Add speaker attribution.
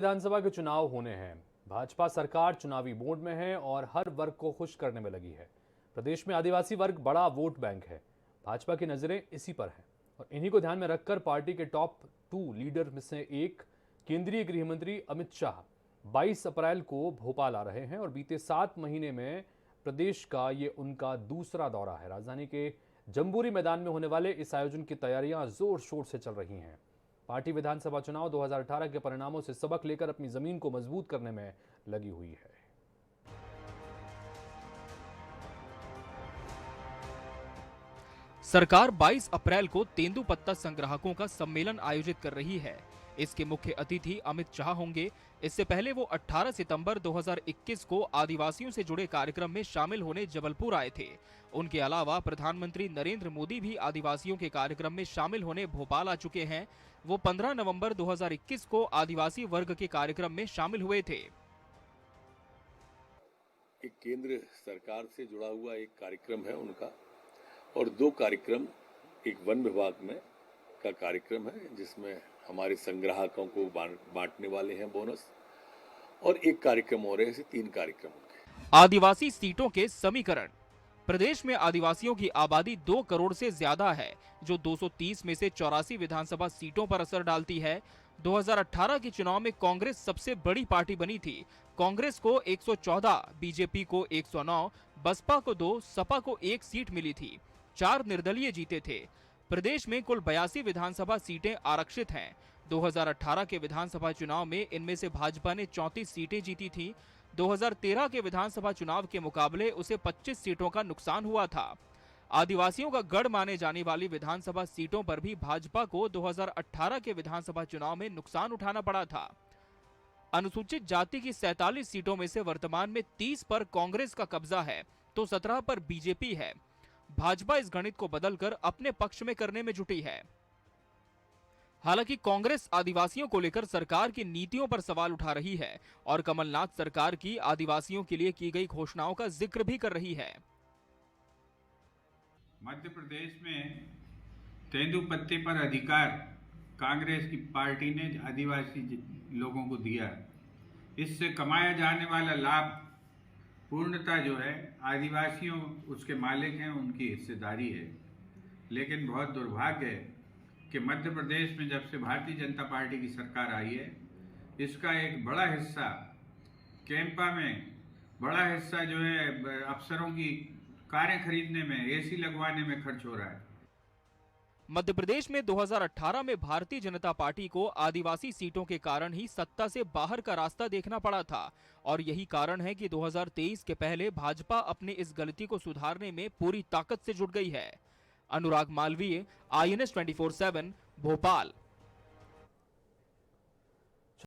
Speaker 1: विधानसभा के चुनाव होने हैं। भाजपा सरकार चुनावी मोड में है और हर वर्ग को खुश करने में लगी है। प्रदेश में आदिवासी वर्ग बड़ा वोट बैंक है। भाजपा की नजरें इसी पर हैं और इन्हीं को ध्यान में रखकर पार्टी के टॉप 2 लीडर में से एक केंद्रीय गृह मंत्री अमित शाह 22 अप्रैल को भोपाल आ रहे हैं और बीते 7 महीने में प्रदेश का ये उनका दूसरा दौरा है। राजधानी के जम्बूरी मैदान में होने वाले इस आयोजन की तैयारियां जोर शोर से चल रही हैं। पार्टी विधानसभा चुनाव 2018 के परिणामों से सबक लेकर अपनी जमीन को मजबूत करने में लगी हुई है।
Speaker 2: सरकार 22 अप्रैल को तेंदुपत्ता संग्राहकों का सम्मेलन आयोजित कर रही है। इसके मुख्य अतिथि अमित शाह होंगे। इससे पहले वो 18 सितंबर 2021 को आदिवासियों से जुड़े कार्यक्रम में शामिल होने जबलपुर आए थे। उनके अलावा प्रधानमंत्री नरेंद्र मोदी भी आदिवासियों के कार्यक्रम में शामिल होने भोपाल आ चुके हैं। वो 15 नवंबर 2021 को आदिवासी वर्ग के कार्यक्रम में शामिल हुए थे।
Speaker 3: एक केंद्र सरकार से जुड़ा हुआ एक कार्यक्रम है उनका, और 2 कार्यक्रम, एक वन विभाग में का कार्यक्रम है जिसमें हमारे संग्राहकों को बांटने वाले हैं बोनस, और एक कार्यक्रम और है। ऐसे 3 कार्यक्रम होंगे।
Speaker 2: आदिवासी सीटों के समीकरण। प्रदेश में आदिवासियों की आबादी 2 करोड़ से ज्यादा है, जो 230 में से 84 विधानसभा सीटों पर असर डालती है। 2018 के चुनाव में कांग्रेस सबसे बड़ी पार्टी बनी थी। कांग्रेस को 114, बीजेपी को 109, बसपा को 2, सपा को 1 सीट मिली थी। 4 निर्दलीय जीते थे। प्रदेश में कुल 82 विधानसभा सीटें आरक्षित हैं। 2018 के विधानसभा चुनाव में इनमें से भाजपा ने 34 सीटें जीती थी। 2013 के विधानसभा चुनाव के मुकाबले उसे 25 सीटों का नुकसान हुआ था। आदिवासियों का गढ़ माने जाने वाली विधानसभा सीटों पर भी भाजपा को 2018 के विधानसभा चुनाव में नुकसान उठाना पड़ा था। अनुसूचित जाति की 47 सीटों में से वर्तमान में 30 पर कांग्रेस का कब्जा है, तो 17 पर बीजेपी है। भाजपा इस गणित को बदलकर अपने पक्ष में करने में जुटी है। हालांकि कांग्रेस आदिवासियों को लेकर सरकार की नीतियों पर सवाल उठा रही है और कमलनाथ सरकार की आदिवासियों के लिए की गई घोषणाओं का जिक्र भी कर रही है।
Speaker 4: मध्य प्रदेश में तेंदुपत्ते पर अधिकार कांग्रेस की पार्टी ने आदिवासी लोगों को दिया। इससे कमाया जाने वाला लाभ पूर्णतः जो है आदिवासियों उसके मालिक हैं, उनकी हिस्सेदारी है। लेकिन बहुत दुर्भाग्य है कि मध्य प्रदेश में जब से भारतीय जनता पार्टी की सरकार आई है, इसका एक बड़ा हिस्सा कैंपा में, बड़ा हिस्सा जो है अफसरों की कारें खरीदने में, एसी लगवाने में खर्च हो रहा है।
Speaker 2: मध्य प्रदेश में 2018 में भारतीय जनता पार्टी को आदिवासी सीटों के कारण ही सत्ता से बाहर का रास्ता देखना पड़ा था और यही कारण है कि 2023 के पहले भाजपा अपनी इस गलती को सुधारने में पूरी ताकत से जुट गई है। अनुराग मालवीय, INS 24/7, भोपाल।